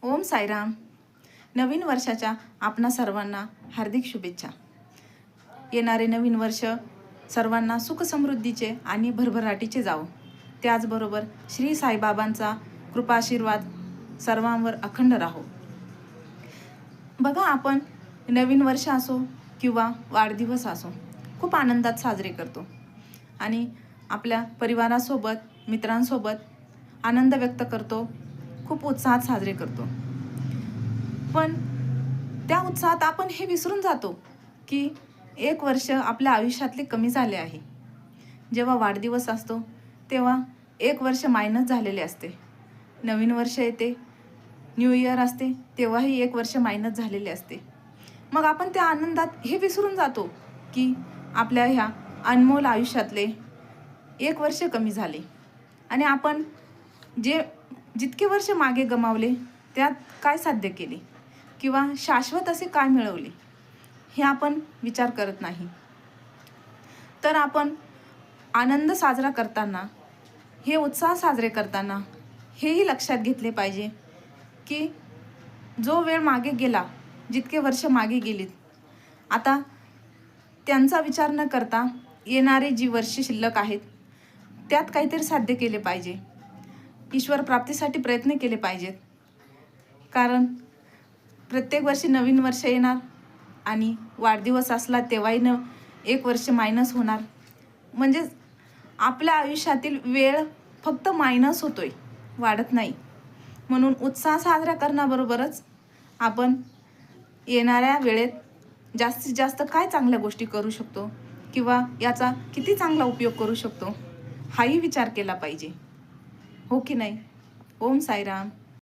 ओम साईराम. नवीन वर्षाच्या आपणा सर्वांना हार्दिक शुभेच्छा. येणारे नवीन वर्ष सर्वांना सुख समृद्धीचे आणि भरभराटीचे जावो. त्याचबरोबर श्री साईबाबांचा कृपाशीर्वाद सर्वांवर अखंड राहो. बघा, आपण नवीन वर्ष असो किंवा वाढदिवस असो खूप आनंदात साजरे करतो आणि आपल्या परिवारासोबत मित्रांसोबत आनंद व्यक्त करतो, खूप उत्साहात साजरे करतो. पण त्या उत्साहात आपण हे विसरून जातो की एक वर्ष आपल्या आयुष्यातले कमी झाले आहे. जेव्हा वाढदिवस असतो तेव्हा एक वर्ष मायनस झालेले असते. नवीन वर्ष येते, न्यू इयर असते, तेव्हाही एक वर्ष मायनस झालेले असते. मग आपण त्या आनंदात हे विसरून जातो की आपल्या ह्या अनमोल आयुष्यातले एक वर्ष कमी झाले आणि आपण जितके वर्ष मागे गमावले त्यात काय साध्य केले किंवा शाश्वत असे काय मिळवले हे आपण विचार करत नाही. तर आपण आनंद साजरा करताना, हे उत्साह साजरे करताना हेही लक्षात घेतले पाहिजे की जो वेळ मागे गेला, जितके वर्ष मागे गेलीत, आता त्यांचा विचार न करता येणारी जी वर्षे शिल्लक आहेत त्यात काहीतरी साध्य केले पाहिजे. ईश्वर प्राप्तीसाठी प्रयत्न केले पाहिजेत. कारण प्रत्येक वर्षी नवीन वर्ष येणार आणि वाढदिवस असला तेव्हाही एक वर्ष मायनस होणार. म्हणजे आपल्या आयुष्यातील वेळ फक्त मायनस होतोय, वाढत नाही. म्हणून उत्साह साजरा करण्याबरोबरच आपण येणाऱ्या वेळेत जास्तीत जास्त काय चांगल्या गोष्टी करू शकतो किंवा याचा किती चांगला उपयोग करू शकतो हाही विचार केला पाहिजे. हो की नाही? ओम साईराम.